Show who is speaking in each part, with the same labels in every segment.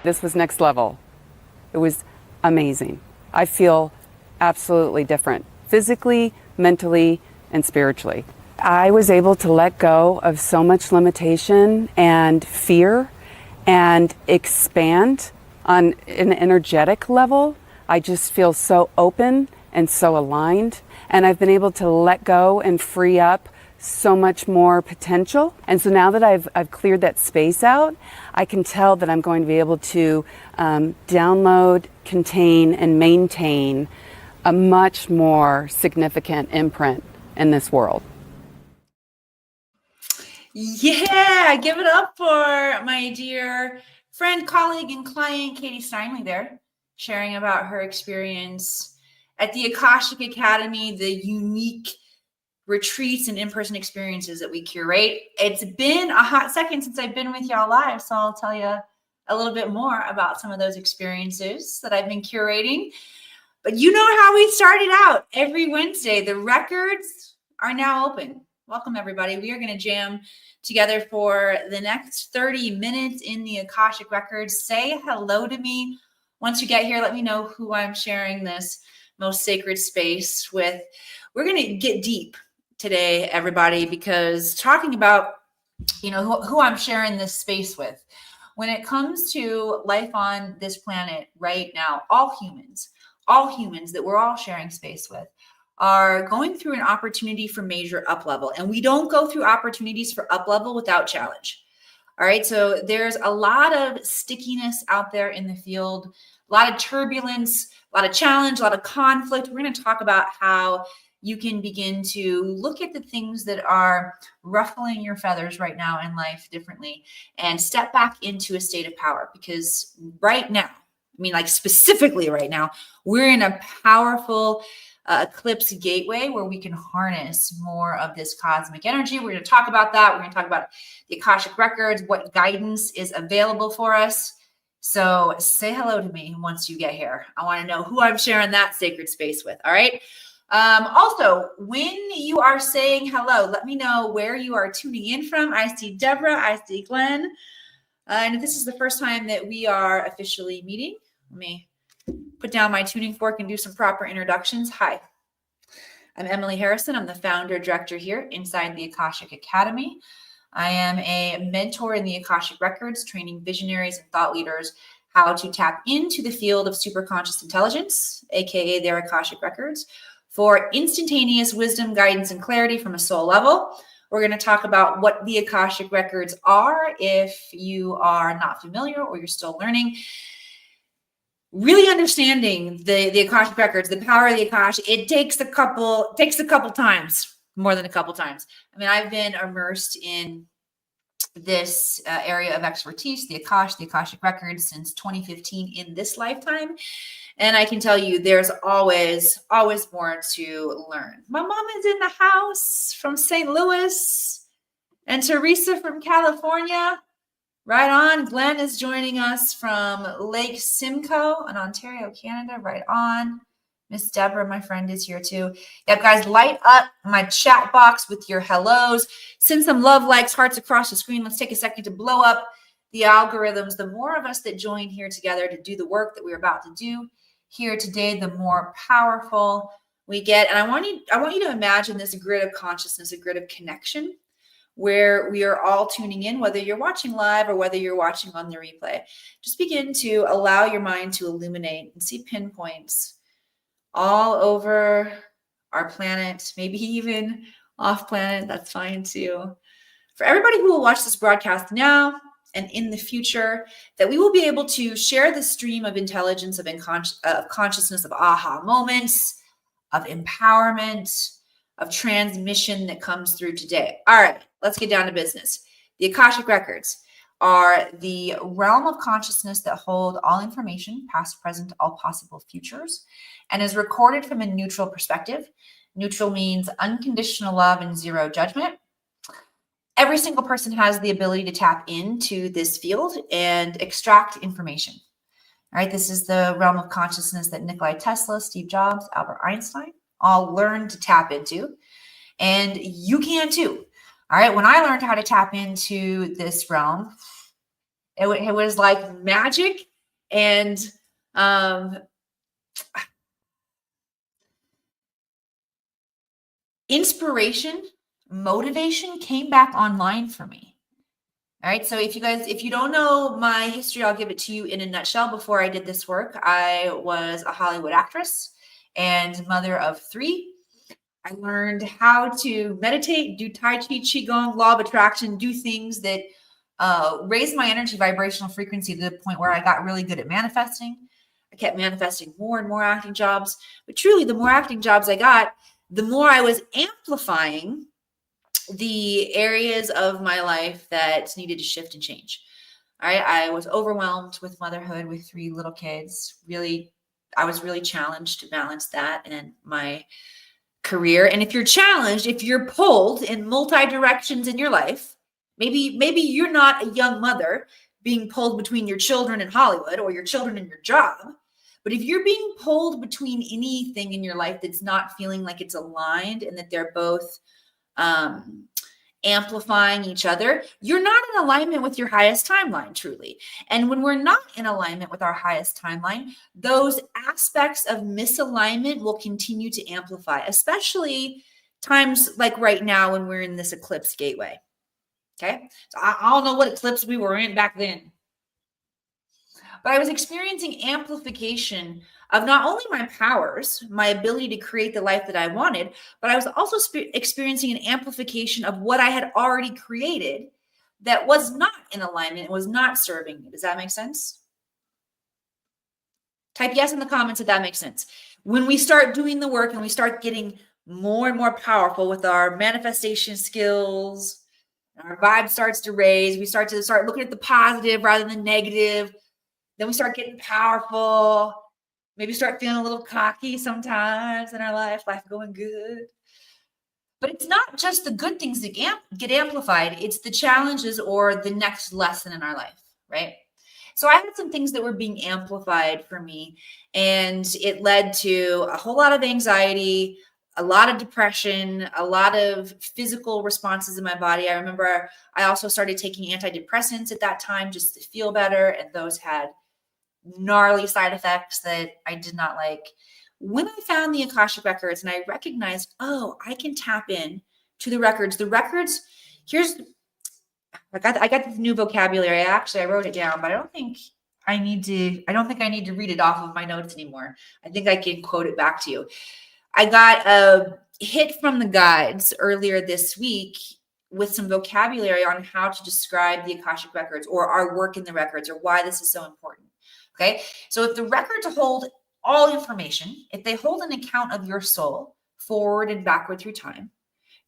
Speaker 1: This was next level. It was amazing. I feel absolutely different, physically, mentally, and spiritually. I was able to let go of so much limitation and fear and expand on an energetic level. I just feel so open and so aligned. And I've been able to let go and free up so much more potential. And so now that I've cleared that space out, I can tell that I'm going to be able to download, contain, and maintain a much more significant imprint in this world.
Speaker 2: Yeah, give it up for my dear friend, colleague, and client, Katie Steinley there, sharing about her experience at the Akashic Academy, the unique retreats and in-person experiences that we curate. It's been a hot second since I've been with y'all live, so I'll tell you a little bit more about some of those experiences that I've been curating. But you know how we started out every Wednesday. The records are now open. Welcome, everybody. We are going to jam together for the next 30 minutes in the Akashic Records. Say hello to me. Once you get here, let me know who I'm sharing this most sacred space with. We're going to get deep today, everybody, because talking about, who I'm sharing this space with. When it comes to life on this planet right now, all humans that we're all sharing space with are going through an opportunity for major up level. And we don't go through opportunities for up level without challenge. All right. So there's a lot of stickiness out there in the field, a lot of turbulence, a lot of challenge, a lot of conflict. We're going to talk about how you can begin to look at the things that are ruffling your feathers right now in life differently and step back into a state of power. Because right now, specifically right now, we're in a powerful eclipse gateway where we can harness more of this cosmic energy. We're going to talk about that. We're going to talk about the Akashic Records, what guidance is available for us. So say hello to me once you get here. I want to know who I'm sharing that sacred space with. All right. Also, when you are saying hello, let me know where you are tuning in from. I see Deborah. I see Glenn. And if this is the first time that we are officially meeting, let me put down my tuning fork and do some proper introductions. Hi, I'm Emily Harrison. I'm the founder director here inside the Akashic Academy. I am a mentor in the Akashic Records, training visionaries and thought leaders how to tap into the field of superconscious intelligence, aka their Akashic Records, for instantaneous wisdom, guidance, and clarity from a soul level. We're going to talk about what the Akashic Records are if you are not familiar or you're still learning. Really understanding the Akashic Records, the power of the Akashic, it takes a couple times, more than a couple times. I've been immersed in this area of expertise, the Akashic Records, since 2015 in this lifetime. And I can tell you there's always more to learn. My mom is in the house from St. Louis, and Teresa from California. Right on. Glenn is joining us from Lake Simcoe in Ontario, Canada. Right on. Miss Deborah, my friend, is here too. Yeah, guys, light up my chat box with your hellos. Send some love, likes, hearts across the screen. Let's take a second to blow up the algorithms. The more of us that join here together to do the work that we're about to do here today, the more powerful we get. And I want you to imagine this grid of consciousness, a grid of connection, where we are all tuning in, whether you're watching live or whether you're watching on the replay. Just begin to allow your mind to illuminate and see pinpoints all over our planet, maybe even off planet. That's fine too. For everybody who will watch this broadcast now and in the future, that we will be able to share the stream of intelligence, of consciousness, of aha moments, of empowerment, of transmission that comes through today. All right, let's get down to business. The Akashic Records are the realm of consciousness that hold all information, past, present, all possible futures, and is recorded from a neutral perspective. Neutral means unconditional love and zero judgment. Every single person has the ability to tap into this field and extract information. All right, this is the realm of consciousness that Nikola Tesla, Steve Jobs, Albert Einstein all learned to tap into, and you can too. All right, when I learned how to tap into this realm, it was like magic And um, inspiration, motivation came back online for me. All right. So if you don't know my history, I'll give it to you in a nutshell. Before I did this work, I was a Hollywood actress and mother of 3. I learned how to meditate, do Tai Chi, Qigong, law of attraction, do things that raised my energy vibrational frequency to the point where I got really good at manifesting. I kept manifesting more and more acting jobs. But truly, the more acting jobs I got, the more I was amplifying the areas of my life that needed to shift and change. All right. I was overwhelmed with motherhood with 3 little kids. Really, I was really challenged to balance that and my career. And if you're challenged, if you're pulled in multi directions in your life, maybe you're not a young mother being pulled between your children in Hollywood or your children in your job. But if you're being pulled between anything in your life that's not feeling like it's aligned and that they're both amplifying each other, you're not in alignment with your highest timeline, truly. And when we're not in alignment with our highest timeline, those aspects of misalignment will continue to amplify, especially times like right now when we're in this eclipse gateway. Okay. So I don't know what eclipse we were in back then, but I was experiencing amplification of not only my powers, my ability to create the life that I wanted, but I was also experiencing an amplification of what I had already created that was not in alignment and was not serving me. Does that make sense? Type yes in the comments if that makes sense. When we start doing the work and we start getting more and more powerful with our manifestation skills, our vibe starts to raise, we start looking at the positive rather than negative. Then we start getting powerful, maybe start feeling a little cocky sometimes in our life going good. But it's not just the good things that get amplified. It's the challenges or the next lesson in our life, right? So I had some things that were being amplified for me, and it led to a whole lot of anxiety, a lot of depression, a lot of physical responses in my body. I remember I also started taking antidepressants at that time just to feel better, and those had gnarly side effects that I did not like. When I found the Akashic Records and I recognized, oh, I can tap in to the records. The records, I got this new vocabulary. I wrote it down, but I don't think I need to read it off of my notes anymore. I think I can quote it back to you. I got a hit from the guides earlier this week with some vocabulary on how to describe the Akashic Records or our work in the records or why this is so important. Okay. So if the records hold all information, if they hold an account of your soul forward and backward through time,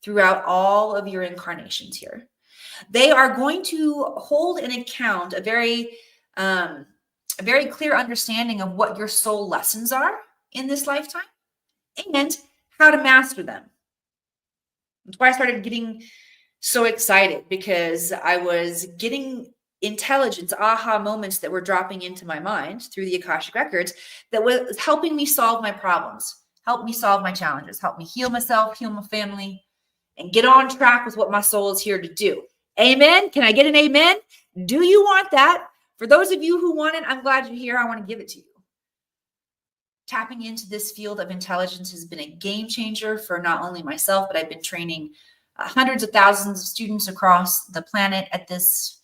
Speaker 2: throughout all of your incarnations here, they are going to hold an account, a very clear understanding of what your soul lessons are in this lifetime and how to master them. That's why I started getting so excited, because I was getting intelligence, aha moments that were dropping into my mind through the Akashic Records that was helping me solve my problems, help me solve my challenges, help me heal myself, heal my family, and get on track with what my soul is here to do. Amen. Can I get an amen? Do you want that? For those of you who want it, I'm glad you're here. I want to give it to you. Tapping into this field of intelligence has been a game changer for not only myself, but I've been training hundreds of thousands of students across the planet at this,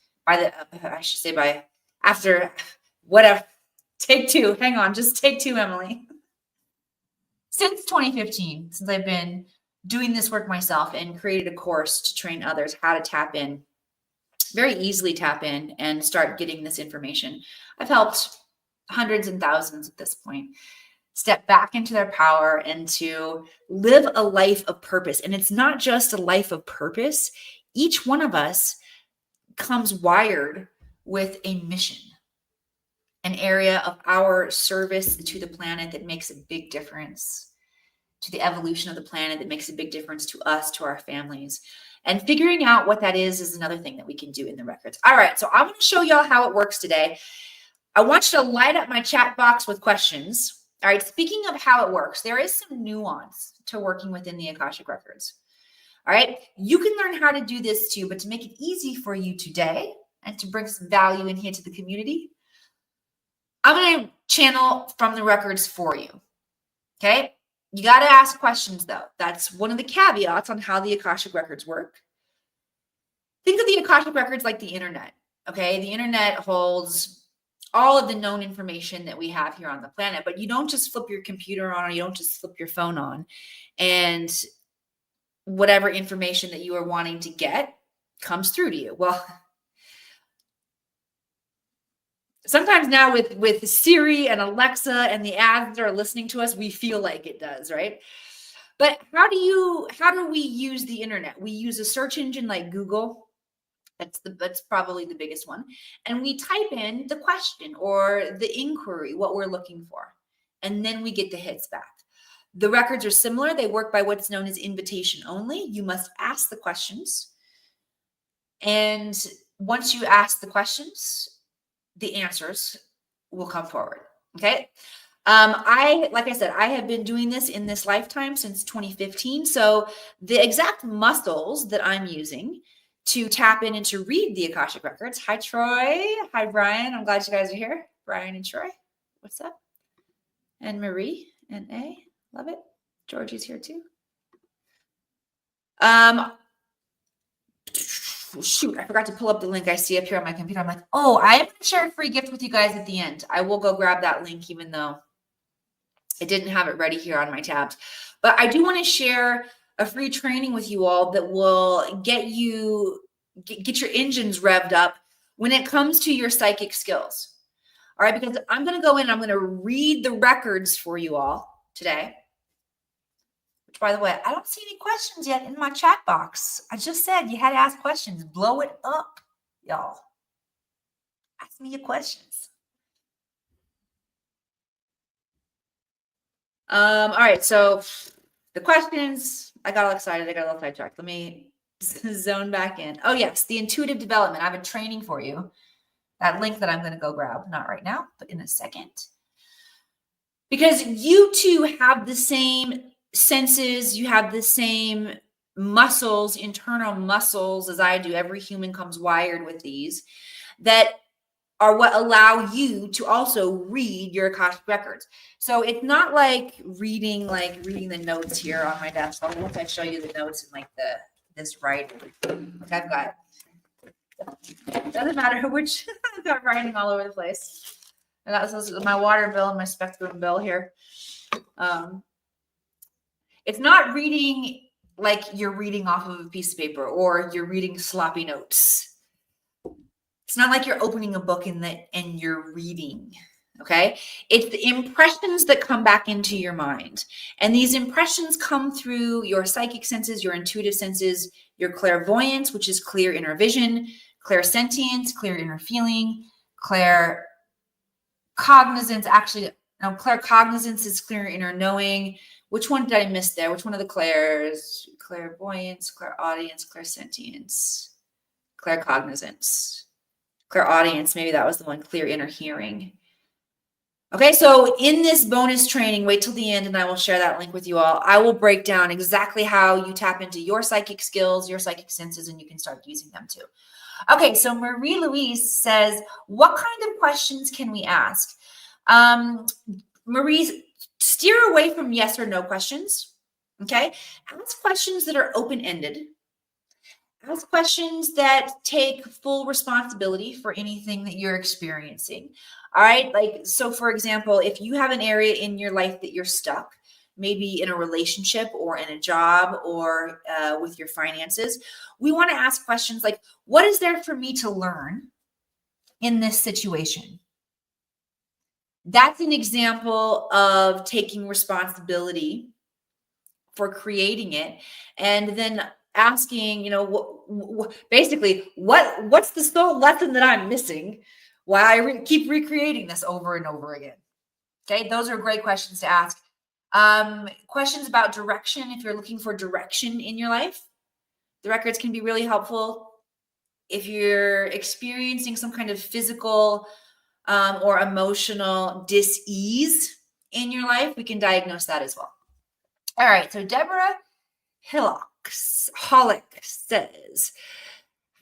Speaker 2: after whatever, take 2, hang on, just take 2, Emily. Since 2015, since I've been doing this work myself and created a course to train others how to tap in, very easily tap in and start getting this information. I've helped hundreds and thousands at this point step back into their power and to live a life of purpose. And it's not just a life of purpose. Each one of us comes wired with a mission, an area of our service to the planet that makes a big difference, to the evolution of the planet that makes a big difference to us, to our families. And figuring out what that is another thing that we can do in the records. All right, so I'm going to show y'all how it works today. I want you to light up my chat box with questions. All right, speaking of how it works, there is some nuance to working within the Akashic Records. All right, you can learn how to do this too, but to make it easy for you today and to bring some value in here to the community, I'm going to channel from the records for you. Okay. You got to ask questions though. That's one of the caveats on how the Akashic Records work. Think of the Akashic Records like the internet. Okay. The internet holds all of the known information that we have here on the planet, but you don't just flip your computer on, or you don't just flip your phone on, and whatever information that you are wanting to get comes through to you. Well, sometimes now with Siri and Alexa and the ads that are listening to us, we feel like it does, right? But how do we use the internet? We use a search engine like Google. That's probably the biggest one. And we type in the question or the inquiry, what we're looking for. And then we get the hits back. The records are similar. They work by what's known as invitation only. You must ask the questions. And once you ask the questions, the answers will come forward. Okay. Like I said, I have been doing this in this lifetime since 2015. So the exact muscles that I'm using to tap in and to read the Akashic Records. Hi, Troy. Hi, Brian. I'm glad you guys are here. Brian and Troy. What's up? And Marie and A. Love it. Georgie's here too. Shoot, I forgot to pull up the link I see up here on my computer. I'm like, oh, I am going to share a free gift with you guys at the end. I will go grab that link, even though I didn't have it ready here on my tabs. But I do want to share a free training with you all that will get you, get your engines revved up when it comes to your psychic skills. All right, because I'm going to go in and I'm going to read the records for you all today. Which, by the way, I don't see any questions yet in my chat box. I just said you had to ask questions. Blow it up, y'all. Ask me your questions. All right, so the questions, I got all excited. I got a little sidetracked. Let me zone back in. Oh, yes, the intuitive development. I have a training for you. That link that I'm going to go grab, not right now, but in a second. Because you too have the same senses, you have the same muscles, internal muscles as I do. Every human comes wired with these that are what allow you to also read your Akashic Records. So it's not like reading the notes here on my desk. I'll look, I show you the notes in like this writing. Like I've got, doesn't matter which, I've got writing all over the place. And that's my water bill and my spectrum bill here. It's not reading like you're reading off of a piece of paper or you're reading sloppy notes. It's not like you're opening a book and you're reading, okay? It's the impressions that come back into your mind. And these impressions come through your psychic senses, your intuitive senses, your clairvoyance, which is clear inner vision, clairsentience, clear inner feeling, claircognizance. Actually, no, claircognizance is clear inner knowing. Which one did I miss there? Which one of the clairs? Clairvoyance, clairaudience, clairsentience, claircognizance. Clairaudience, maybe that was the one, clear inner hearing. Okay, so in this bonus training, wait till the end and I will share that link with you all. I will break down exactly how you tap into your psychic skills, your psychic senses, and you can start using them too. Okay, so Marie Louise says, what kind of questions can we ask? Marie, steer away from yes or no questions, okay? Ask questions that are open-ended. Ask questions that take full responsibility for anything that you're experiencing. All right. Like, so for example, if you have an area in your life that you're stuck, maybe in a relationship or in a job or with your finances, we want to ask questions like, what is there for me to learn in this situation? That's an example of taking responsibility for creating it. And then asking, you know, basically, what's the soul lesson that I'm missing while I keep recreating this over and over again? Okay, those are great questions to ask. Questions about direction. If you're looking for direction in your life, the records can be really helpful. If you're experiencing some kind of physical or emotional dis-ease in your life, we can diagnose that as well. All right, so Deborah Hillock says,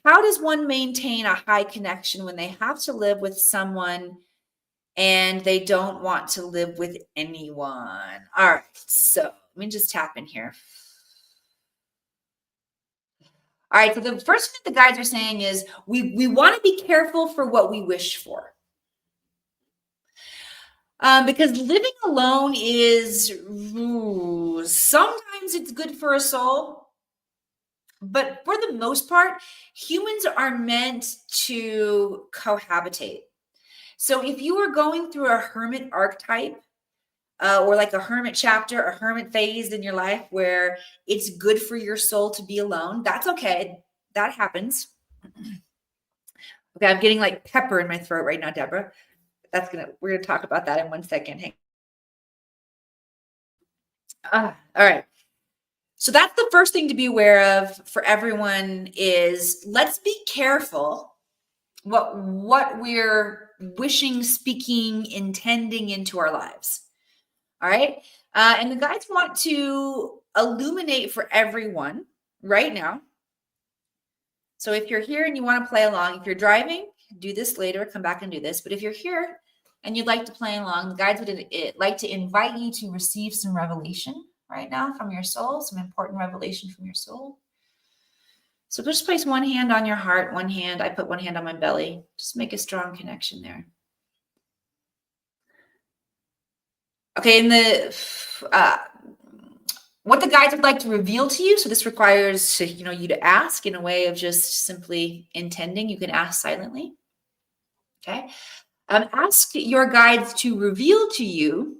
Speaker 2: how does one maintain a high connection when they have to live with someone and they don't want to live with anyone. All right, so let me just tap in here. All right, so the first thing the guides are saying is we want to be careful for what we wish for. Because living alone is, sometimes it's good for a soul, but for the most part, humans are meant to cohabitate. So if you are going through a hermit archetype, or like a hermit chapter, a hermit phase in your life where it's good for your soul to be alone, that's okay. That happens. Okay, I'm getting like pepper in my throat right now, Deborah. We're gonna talk about that in 1 second. Hang. All right. So that's the first thing to be aware of for everyone is let's be careful what we're wishing, speaking, intending into our lives. All right. And the guides want to illuminate for everyone right now. So if you're here and you want to play along, if you're driving, do this later, come back and do this. But if you're here and you'd like to play along, the guides would like to invite you to receive some revelation right now from your soul, some important revelation from your soul. So just place one hand on your heart, one hand. I put one hand on my belly. Just make a strong connection there. Okay, and what the guides would like to reveal to you. So this requires you to ask in a way of just simply intending. You can ask silently. Okay, ask your guides to reveal to you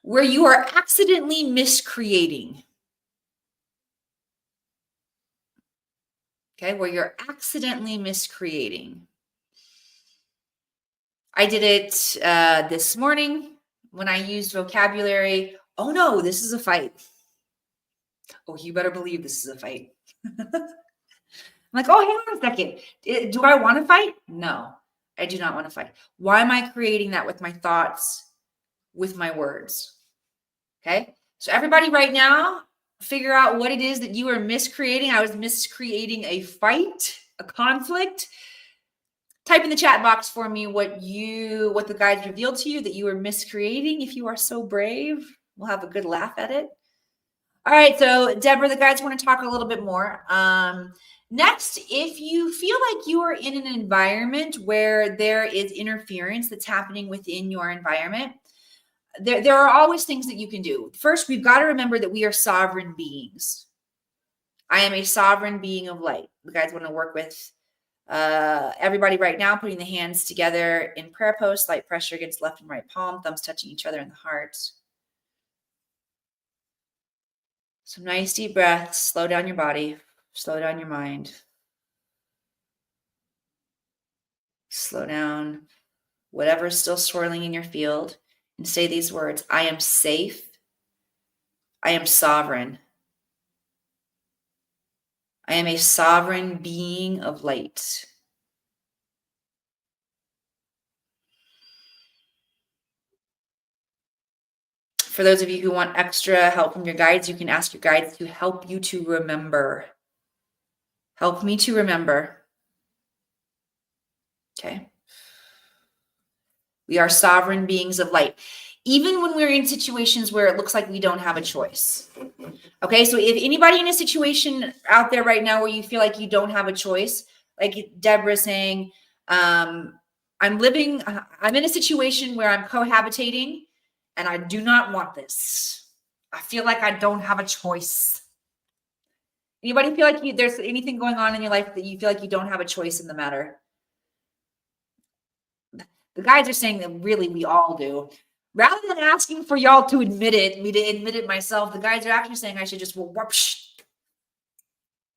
Speaker 2: where you are accidentally miscreating. Okay, where you're accidentally miscreating. I did it this morning when I used vocabulary. Oh no, this is a fight. Oh, you better believe this is a fight. I'm like, oh, hang on a second. Do I want to fight? No, I do not want to fight. Why am I creating that with my thoughts, with my words? Okay. So everybody right now, figure out what it is that you are miscreating. I was miscreating a fight, a conflict. Type in the chat box for me what the guides revealed to you that you are miscreating. If you are so brave, we'll have a good laugh at it. All right, so Deborah, the guides want to talk a little bit more. Next, if you feel like you are in an environment where there is interference that's happening within your environment, there are always things that you can do. First, we've got to remember that we are sovereign beings. I am a sovereign being of light. The guides want to work with everybody right now, putting the hands together in prayer pose, light pressure against left and right palm, thumbs touching each other in the heart. Some nice deep breaths. Slow down your body. Slow down your mind. Slow down whatever's still swirling in your field and say these words. I am safe. I am sovereign. I am a sovereign being of light. For those of you who want extra help from your guides, you can ask your guides to help you to remember. Help me to remember. Okay. We are sovereign beings of light, even when we're in situations where it looks like we don't have a choice. Okay, so if anybody in a situation out there right now where you feel like you don't have a choice, like Deborah saying, I'm in a situation where I'm cohabitating and I do not want this. I feel like I don't have a choice. Anybody feel like there's anything going on in your life that you feel like you don't have a choice in the matter? The guides are saying that really we all do. Rather than asking for y'all to admit it, me to admit it myself, the guides are actually saying I should just go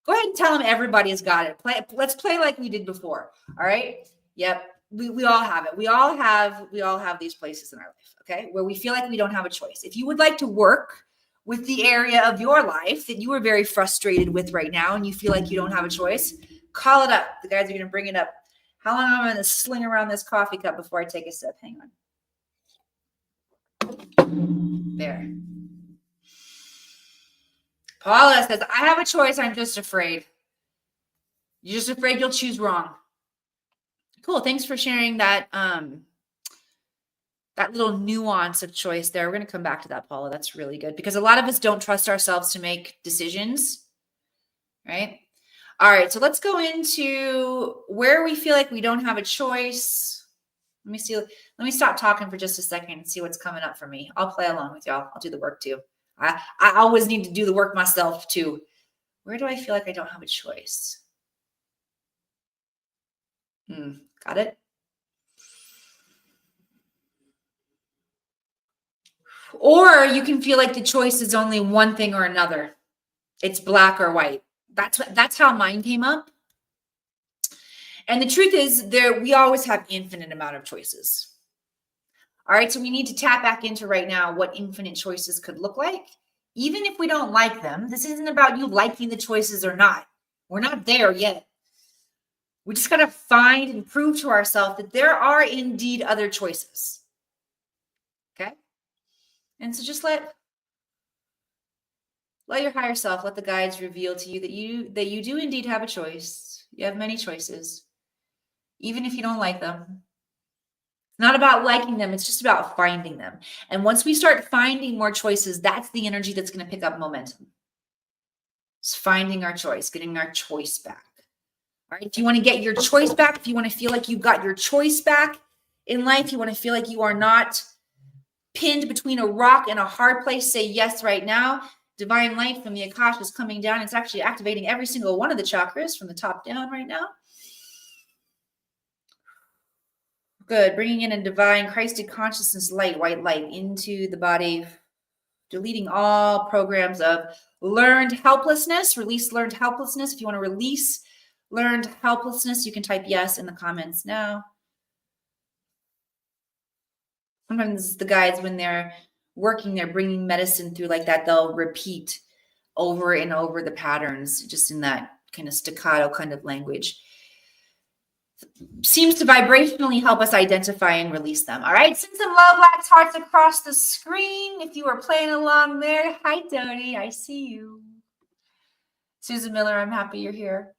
Speaker 2: ahead and tell them everybody's got it. Let's play like we did before. All right. Yep. We all have it. We all have these places in our life, okay, where we feel like we don't have a choice. If you would like to work with the area of your life that you are very frustrated with right now and you feel like you don't have a choice, call it up. The guys are going to bring it up. How long am I going to sling around this coffee cup before I take a sip? Hang on. There. Paula says, I have a choice. I'm just afraid. You're just afraid you'll choose wrong. Cool. Thanks for sharing that that little nuance of choice there. We're going to come back to that, Paula. That's really good because a lot of us don't trust ourselves to make decisions, right? All right, so let's go into where we feel like we don't have a choice. Let me see. Let me stop talking for just a second and see what's coming up for me. I'll play along with y'all. I'll do the work too. I always need to do the work myself too. Where do I feel like I don't have a choice? Got it? Or you can feel like the choice is only one thing or another. It's black or white. That's how mine came up. And the truth is we always have infinite amount of choices. All right, so we need to tap back into right now what infinite choices could look like. Even if we don't like them, this isn't about you liking the choices or not. We're not there yet. We just got to find and prove to ourselves that there are indeed other choices. Okay? And so just let your higher self, let the guides reveal to you that you do indeed have a choice. You have many choices, even if you don't like them. It's not about liking them. It's just about finding them. And once we start finding more choices, that's the energy that's going to pick up momentum. It's finding our choice, getting our choice back. All right. If you want to get your choice back, if you want to feel like you've got your choice back in life, you want to feel like you are not pinned between a rock and a hard place, say yes right now. Divine light from the Akasha is coming down. It's actually activating every single one of the chakras from the top down right now. Good. Bringing in a divine Christed consciousness light, white light into the body, deleting all programs of learned helplessness. Release learned helplessness. If you want to release learned helplessness, you can type yes in the comments now. Sometimes the guides, when they're working, they're bringing medicine through like that, they'll repeat over and over the patterns just in that kind of staccato kind of language. Seems to vibrationally help us identify and release them. All right, send some love, lights, hearts across the screen. If you are playing along there, hi, Tony, I see you. Susan Miller, I'm happy you're here.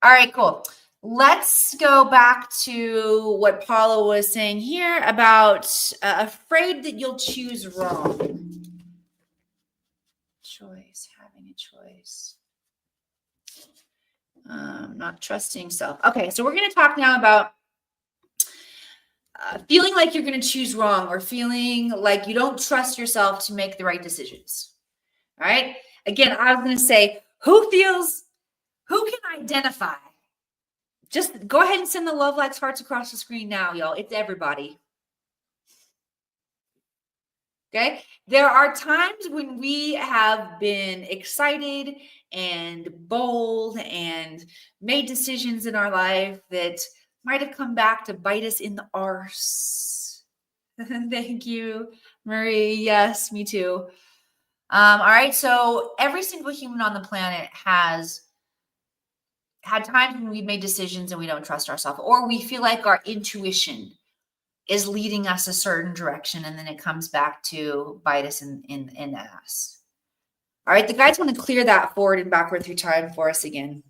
Speaker 2: All right, cool. Let's go back to what Paula was saying here about afraid that you'll choose wrong. Choice, having a choice. Not trusting self. Okay, so we're going to talk now about feeling like you're going to choose wrong or feeling like you don't trust yourself to make the right decisions. All right. Again, I was going to say, who can identify? Just go ahead and send the love, likes, hearts across the screen now, y'all. It's everybody. Okay. There are times when we have been excited and bold and made decisions in our life that might have come back to bite us in the arse. Thank you, Marie. Yes, me too. All right. So every single human on the planet has had times when we've made decisions and we don't trust ourselves, or we feel like our intuition is leading us a certain direction, and then it comes back to bite us in the ass. All right, the guides want to clear that forward and backward through time for us again.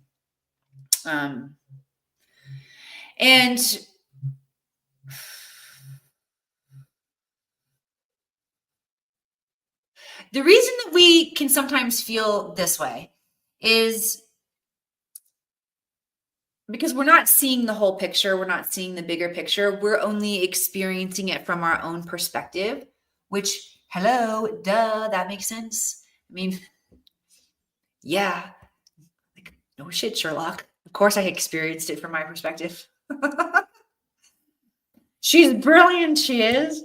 Speaker 2: And the reason that we can sometimes feel this way is because we're not seeing the whole picture. We're not seeing the bigger picture. We're only experiencing it from our own perspective, which, hello, duh, that makes sense. I mean, yeah, like, no shit, Sherlock. Of course I experienced it from my perspective. She's brilliant, she is.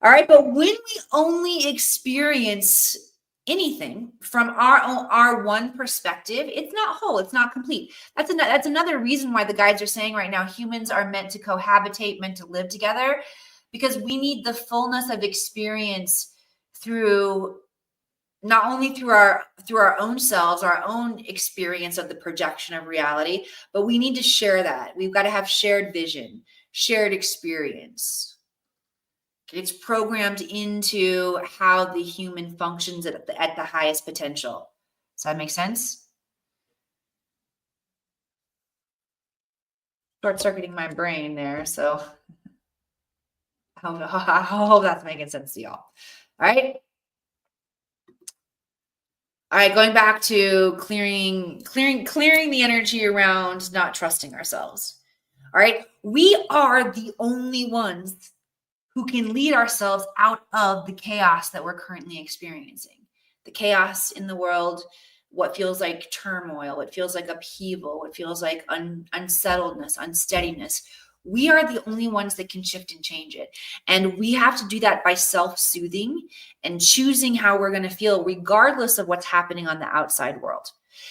Speaker 2: All right, but when we only experience anything from our one perspective, it's not whole, it's not complete. That's another reason why the guides are saying right now humans are meant to cohabitate, meant to live together, because we need the fullness of experience through not only through our own selves, our own experience of the projection of reality, but we need to share that. We've got to have shared vision, shared experience. It's programmed into how the human functions at the highest potential. Does that make sense? short-circuiting my brain there. So I hope that's making sense to y'all. All right. All right, going back to clearing the energy around not trusting ourselves. All right. We are the only ones who can lead ourselves out of the chaos that we're currently experiencing. The chaos in the world, what feels like turmoil, what feels like upheaval, what feels like unsettledness, unsteadiness. We are the only ones that can shift and change it. And we have to do that by self-soothing and choosing how we're going to feel regardless of what's happening on the outside world.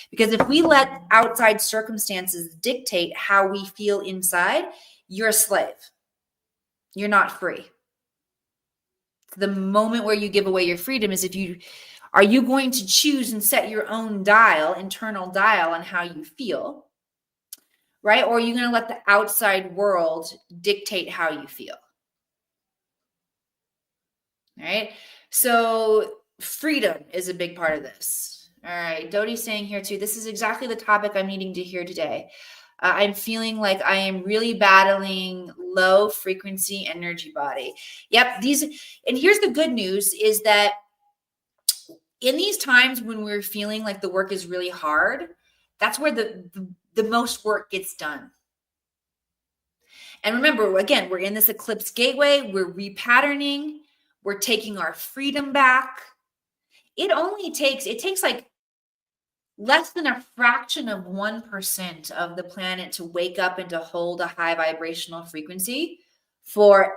Speaker 2: Because if we let outside circumstances dictate how we feel inside, you're a slave. You're not free. The moment where you give away your freedom is are you going to choose and set your own internal dial on how you feel, right? Or are you going to let the outside world dictate how you feel? All right. So freedom is a big part of this. All right. Dodi's saying here too, this is exactly the topic I'm needing to hear today. I'm feeling like I am really battling low frequency energy body. Yep. And here's the good news is that in these times when we're feeling like the work is really hard, that's where the most work gets done. And remember, again, we're in this eclipse gateway. We're repatterning. We're taking our freedom back. It takes like less than a fraction of 1% of the planet to wake up and to hold a high vibrational frequency for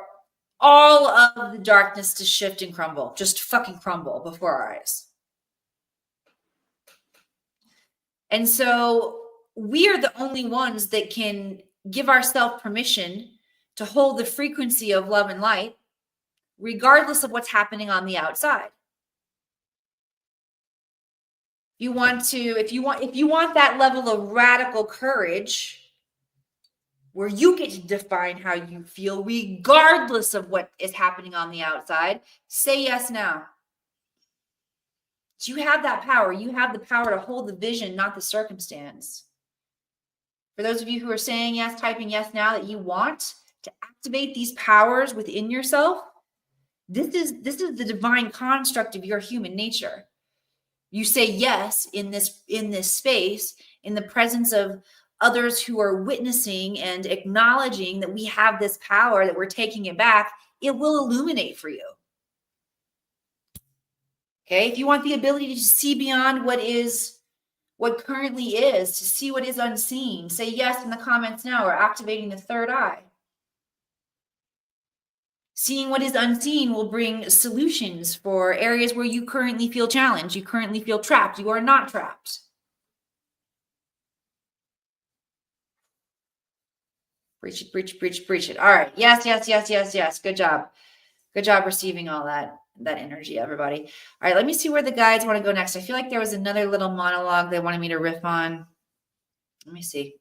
Speaker 2: all of the darkness to shift and crumble, just fucking crumble before our eyes. And so we are the only ones that can give ourselves permission to hold the frequency of love and light, regardless of what's happening on the outside. If you want that level of radical courage where you get to define how you feel regardless of what is happening on the outside, say yes now. You have that power. You have the power to hold the vision, not the circumstance. For those of you who are saying yes, typing yes now, that you want to activate these powers within yourself, this is the divine construct of your human nature. You say yes in this space, in the presence of others who are witnessing and acknowledging that we have this power, that we're taking it back. It will illuminate for you. Okay, if you want the ability to see beyond what currently is, to see what is unseen, say yes in the comments now. We're activating the third eye. Seeing what is unseen will bring solutions for areas where you currently feel challenged, you currently feel trapped. You are not trapped. Preach it, preach it, preach it, preach it. All right. Yes, yes, yes, yes, yes. Good job. Good job receiving all that energy, everybody. All right, let me see where the guides want to go next. I feel like there was another little monologue they wanted me to riff on. Let me see.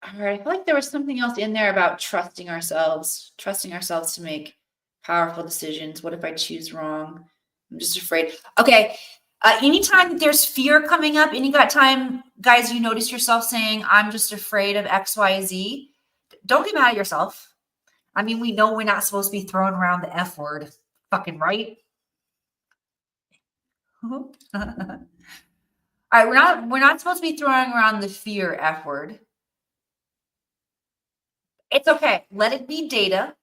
Speaker 2: All right, I feel like there was something else in there about trusting ourselves to make powerful decisions. What if I choose wrong? I'm just afraid. Okay. Anytime that there's fear coming up, any time, guys, you notice yourself saying, I'm just afraid of X, Y, Z, don't get mad at yourself. I mean, we know we're not supposed to be throwing around the F word, fucking right? All right, we're not supposed to be throwing around the fear F word. It's okay. Let it be data.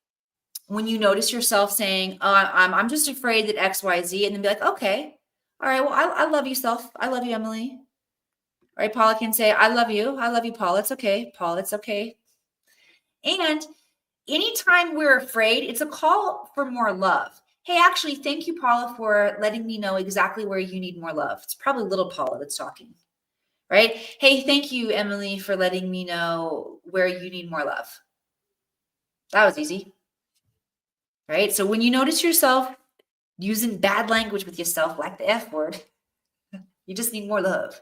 Speaker 2: When you notice yourself saying, I'm just afraid that X, Y, Z, and then be like, okay, all right, well, I love you, self. I love you, Emily. All right, Paula can say, I love you, Paul. It's okay, Paul. It's okay. And anytime we're afraid, it's a call for more love. Hey, actually, thank you, Paula, for letting me know exactly where you need more love. It's probably little Paula that's talking, right? Hey, thank you, Emily, for letting me know where you need more love. That was easy, right? So when you notice yourself using bad language with yourself, like the F word, you just need more love.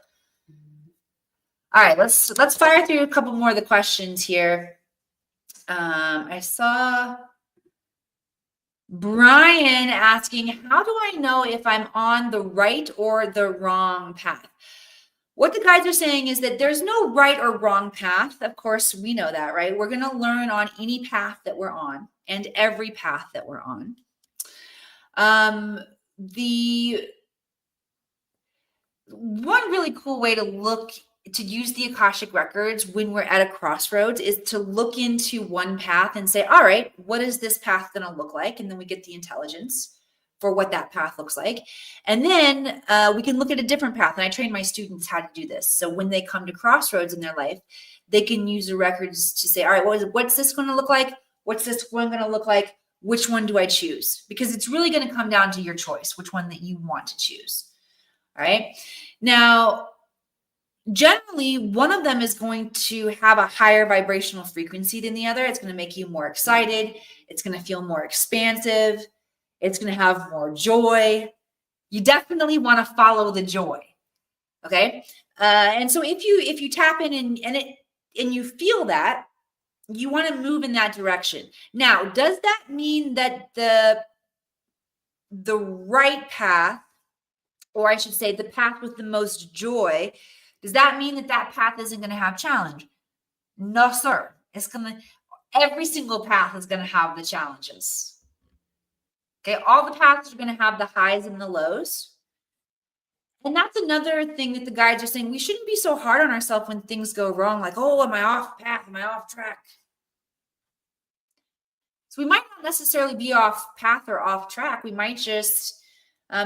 Speaker 2: All right, let's fire through a couple more of the questions here. I saw Brian asking, how do I know if I'm on the right or the wrong path? What the guides are saying is that there's no right or wrong path. Of course, we know that, right? We're going to learn on any path that we're on and every path that we're on. The one really cool way to use the Akashic Records when we're at a crossroads is to look into one path and say, all right, what is this path going to look like? And then we get the intelligence for what that path looks like. And then we can look at a different path. And I train my students how to do this. So when they come to crossroads in their life, they can use the records to say, all right, what's this going to look like? What's this one going to look like? Which one do I choose? Because it's really going to come down to your choice, which one that you want to choose. All right. Now, generally, one of them is going to have a higher vibrational frequency than the other. It's going to make you more excited. It's going to feel more expansive. It's going to have more joy. You definitely want to follow the joy. Okay. And so if you tap in and you feel that, you want to move in that direction. Now, does that mean that the right path, or I should say the path with the most joy, does that mean that that path isn't going to have challenge? No, sir. Every single path is going to have the challenges. Okay. All the paths are going to have the highs and the lows. And that's another thing that the guides are saying. We shouldn't be so hard on ourselves when things go wrong. Like, oh, am I off path? Am I off track? So we might not necessarily be off path or off track. We might just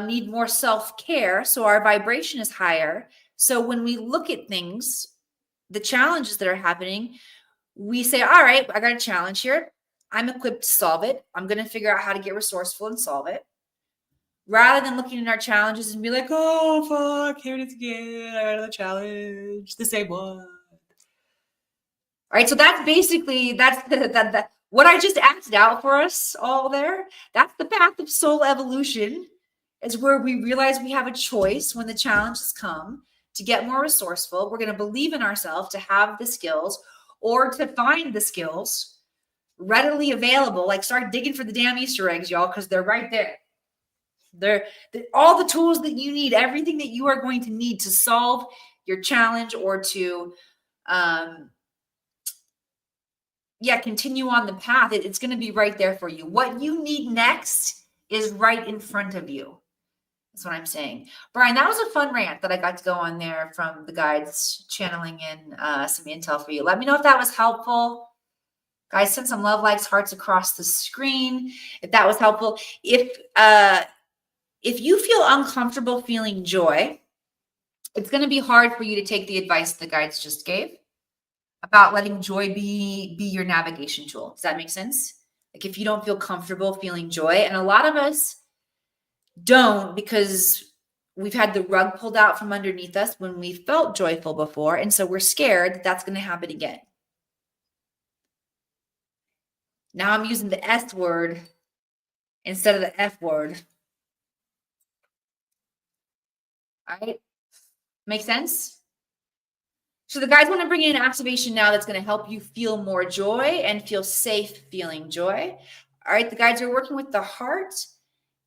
Speaker 2: need more self-care. So our vibration is higher. So when we look at things, the challenges that are happening, we say, all right, I got a challenge here. I'm equipped to solve it. I'm going to figure out how to get resourceful and solve it. Rather than looking at our challenges and be like, oh, fuck, here it is again. I got another challenge. The same one. All right. So that's basically, what I just acted out for us all there. That's the path of soul evolution, is where we realize we have a choice when the challenges come to get more resourceful. We're going to believe in ourselves to have the skills, or to find the skills readily available. Like, start digging for the damn Easter eggs, y'all, because they're right there. They're all the tools that you need, everything that you are going to need to solve your challenge or to continue on the path. It's going to be right there for you. What you need next is right in front of you. That's what I'm saying. Brian, that was a fun rant that I got to go on there from the guides, channeling in some intel for you. Let me know if that was helpful. Guys, send some love, likes, hearts across the screen if that was helpful. If you feel uncomfortable feeling joy, it's going to be hard for you to take the advice the guides just gave about letting joy be your navigation tool. Does that make sense? Like, if you don't feel comfortable feeling joy, and a lot of us don't, because we've had the rug pulled out from underneath us when we felt joyful before. And so we're scared that that's going to happen again. Now I'm using the S word instead of the F word. All right. Make sense? So the guys want to bring in an activation now that's going to help you feel more joy and feel safe feeling joy. All right. The guides are working with the heart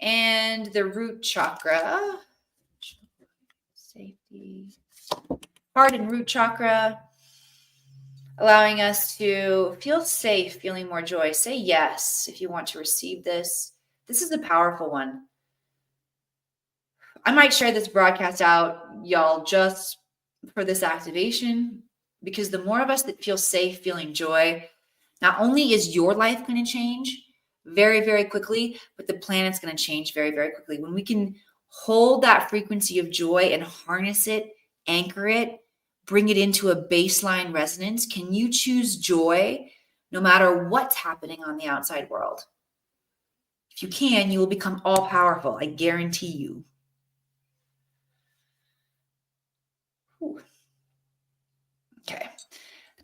Speaker 2: and the root chakra. Safety. Heart and root chakra. Allowing us to feel safe, feeling more joy. Say yes if you want to receive this. This is a powerful one. I might share this broadcast out, y'all, just for this activation, because the more of us that feel safe, feeling joy, not only is your life going to change very, very quickly, but the planet's going to change very, very quickly. When we can hold that frequency of joy and harness it, anchor it, bring it into a baseline resonance, can you choose joy no matter what's happening on the outside world? If you can, you will become all powerful. I guarantee you. Okay.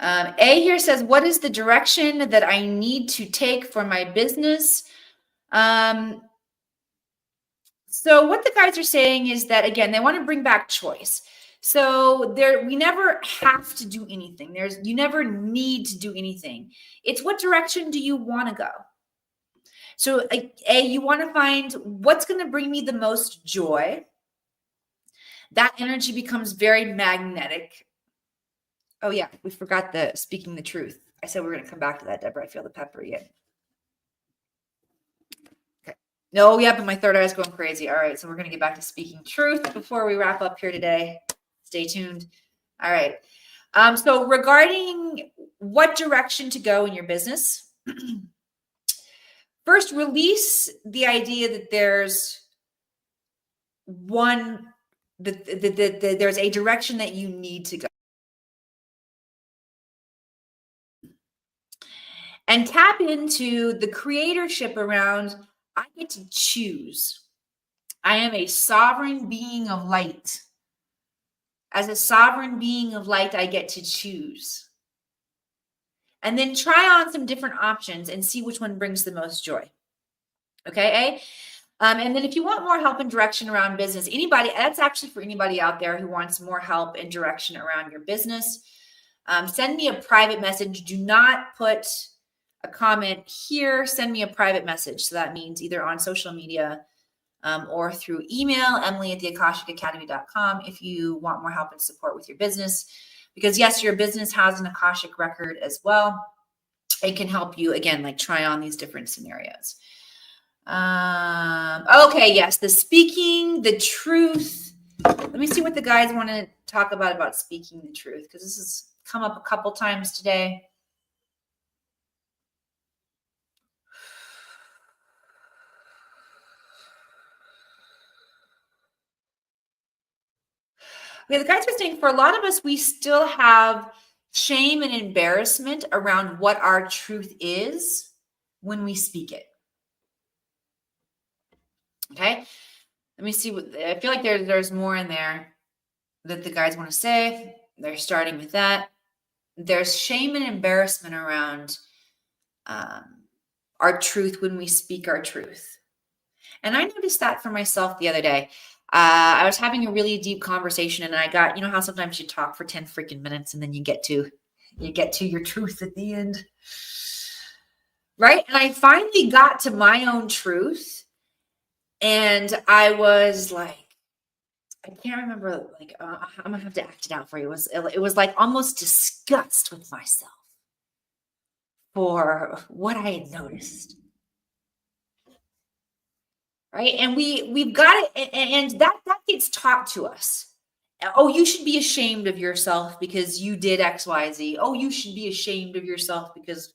Speaker 2: A here says, what is the direction that I need to take for my business? So what the guides are saying is that, again, they want to bring back choice. So we never have to do anything. You never need to do anything. It's what direction do you want to go? So you want to find what's going to bring me the most joy. That energy becomes very magnetic. Oh yeah, we forgot the speaking the truth. I said we're going to come back to that, Deborah. I feel the pepper again. Okay. No, yeah, but my third eye is going crazy. All right, so we're going to get back to speaking truth before we wrap up here today. Stay tuned. All right. So regarding what direction to go in your business, first release the idea that there's there's a direction that you need to go. And tap into the creatorship around, I get to choose. I am a sovereign being of light. As a sovereign being of light, I get to choose. And then try on some different options and see which one brings the most joy. Okay? And then if you want more help and direction around business, that's actually for anybody out there who wants more help and direction around your business, send me a private message. Do not put a comment here. Send me a private message. So that means either on social media or through email, emily@theakashicacademy.com, if you want more help and support with your business. Because yes, your business has an Akashic record as well. It can help you, again, like try on these different scenarios. Okay, yes, the speaking the truth. Let me see what the guys want to talk about speaking the truth, because this has come up a couple times today. Okay, the guys are saying for a lot of us, we still have shame and embarrassment around what our truth is when we speak it. Okay, let me see what I feel like there's more in there that the guys want to say. They're starting with that. There's shame and embarrassment around our truth when we speak our truth. And I noticed that for myself the other day. I was having a really deep conversation, and I got, you know how sometimes you talk for 10 freaking minutes and then you get to your truth at the end. Right? And I finally got to my own truth. And I was like, I can't remember, like, I'm gonna have to act it out for you. It was like almost disgust with myself for what I had noticed. Right? And we've got it, and that gets taught to us. Oh, you should be ashamed of yourself because you did XYZ. Oh, you should be ashamed of yourself because,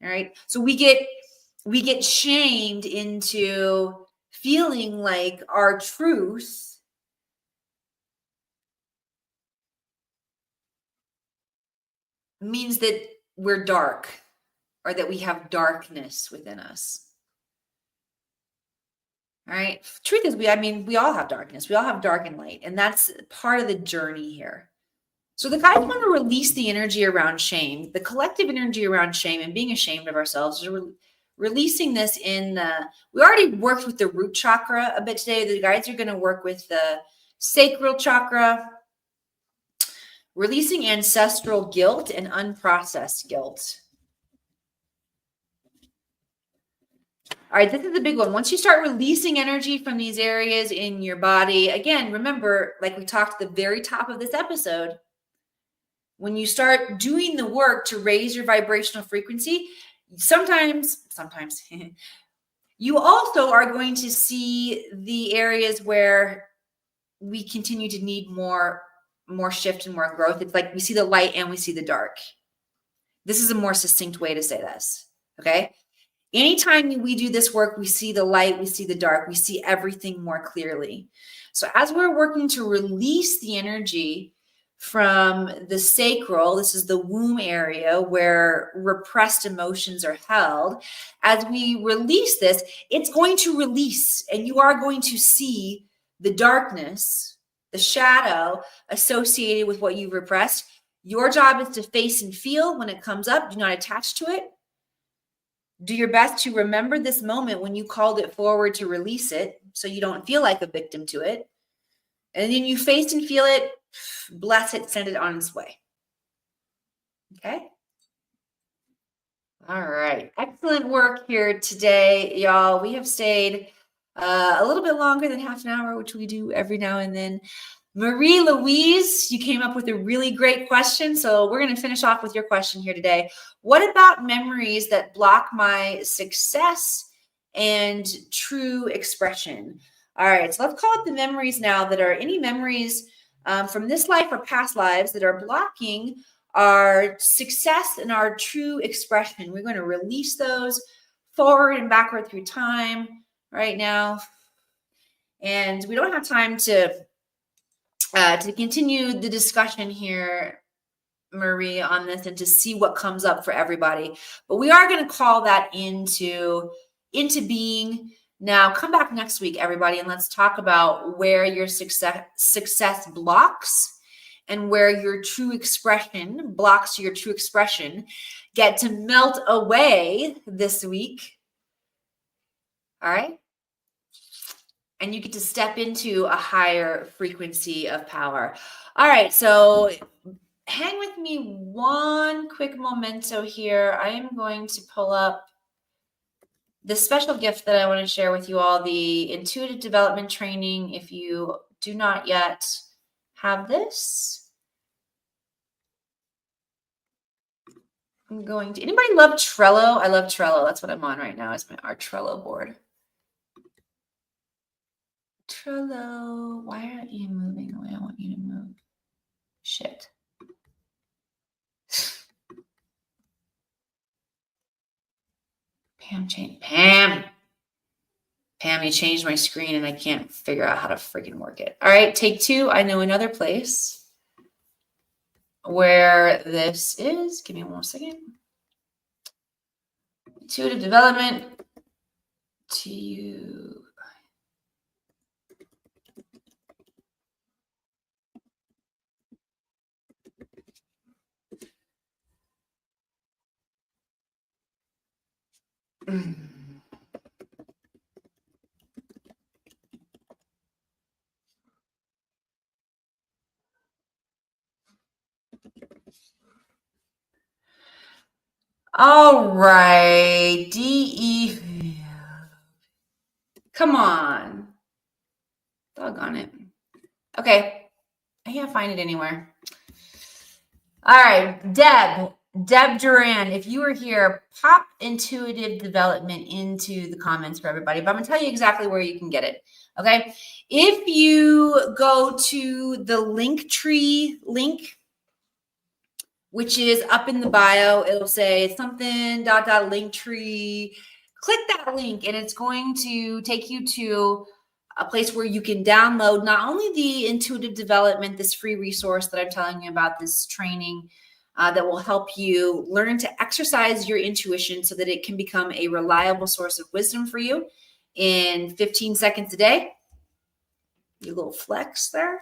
Speaker 2: all right. So we get shamed into feeling like our truth means that we're dark or that we have darkness within us. All right. Truth is, we all have darkness. We all have dark and light. And that's part of the journey here. So the guys want to release the energy around shame, the collective energy around shame and being ashamed of ourselves. Releasing this we already worked with the root chakra a bit today. The guys are going to work with the sacral chakra, releasing ancestral guilt and unprocessed guilt. All right, this is a big one. Once you start releasing energy from these areas in your body, again, remember, like we talked at the very top of this episode, when you start doing the work to raise your vibrational frequency, sometimes you also are going to see the areas where we continue to need more shift and more growth. It's like we see the light and we see the dark. This is a more succinct way to say this, okay? Anytime we do this work, we see the light, we see the dark, we see everything more clearly. So as we're working to release the energy from the sacral, this is the womb area where repressed emotions are held. As we release this, it's going to release, and you are going to see the darkness, the shadow associated with what you've repressed. Your job is to face and feel when it comes up. Do not attach to it. Do your best to remember this moment when you called it forward to release it so you don't feel like a victim to it. And then you face and feel it, bless it, send it on its way. Okay? All right. Excellent work here today, y'all. We have stayed a little bit longer than half an hour, which we do every now and then. Marie Louise, you came up with a really great question. So we're going to finish off with your question here today. What about memories that block my success and true expression? All right. So let's call it the memories now that are any memories from this life or past lives that are blocking our success and our true expression. We're going to release those forward and backward through time right now. And we don't have time to continue the discussion here, Marie, on this and to see what comes up for everybody. But we are going to call that into being. Now, come back next week, everybody, and let's talk about where your success blocks and where your true expression blocks your true expression get to melt away this week. All right? And you get to step into a higher frequency of power. All right, so hang with me one quick memento here. I am going to pull up the special gift that I want to share with you all, the intuitive development training. If you do not yet have this, I'm going to, anybody love Trello? I love Trello. That's what I'm on right now. It's our Trello board. Trello, why aren't you moving the way I want you to move? Shit. Pam, you changed my screen and I can't figure out how to freaking work it. All right, take two. I know another place where this is. Give me 1 second. Intuitive development to you. All right, DE. Come on. Doggone it. Okay. I can't find it anywhere. All right, Deb Duran, if you were here, pop intuitive development into the comments for everybody. But I'm going to tell you exactly where you can get it. Okay. If you go to the Linktree link, which is up in the bio, it'll say something ... Linktree. Click that link and it's going to take you to a place where you can download not only the intuitive development, this free resource that I'm telling you about, this training that will help you learn to exercise your intuition so that it can become a reliable source of wisdom for you in 15 seconds a day. Your little flex there.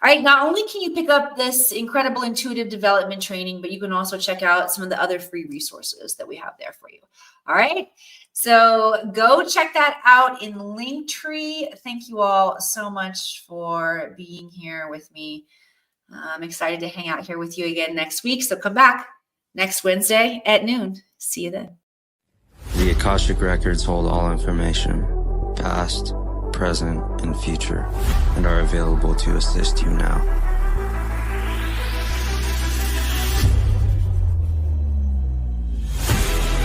Speaker 2: All right, not only can you pick up this incredible intuitive development training, but you can also check out some of the other free resources that we have there for you. All right, so go check that out in Linktree. Thank you all so much for being here with me. I'm excited to hang out here with you again next week, so come back next Wednesday at noon. See you then.
Speaker 3: The Akashic Records hold all information, past, present, and future, and are available to assist you now.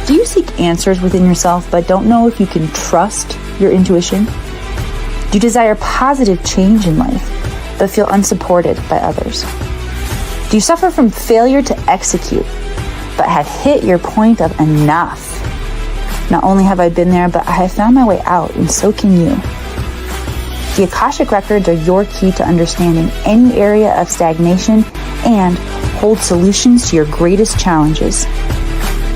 Speaker 4: Do you seek answers within yourself but don't know if you can trust your intuition? Do you desire positive change in life but feel unsupported by others? Do you suffer from failure to execute but have hit your point of enough? Not only have I been there, but I have found my way out, and so can you. The Akashic Records are your key to understanding any area of stagnation and hold solutions to your greatest challenges.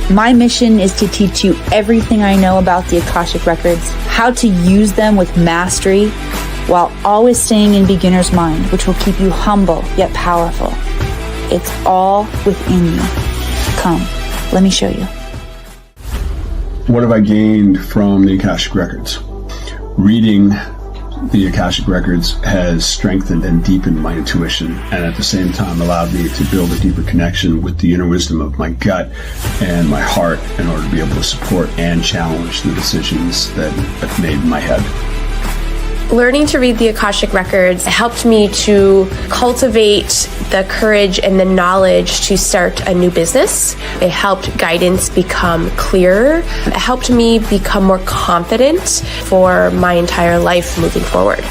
Speaker 4: My mission is to teach you everything I know about the Akashic Records, how to use them with mastery, while always staying in beginner's mind, which will keep you humble yet powerful. It's all within you. Come, let me show you.
Speaker 5: What have I gained from the Akashic Records? Reading The Akashic Records has strengthened and deepened my intuition, and at the same time allowed me to build a deeper connection with the inner wisdom of my gut and my heart in order to be able to support and challenge the decisions that I've made in my head.
Speaker 6: Learning to read the Akashic Records helped me to cultivate the courage and the knowledge to start a new business. It helped guidance become clearer. It helped me become more confident for my entire life moving forward.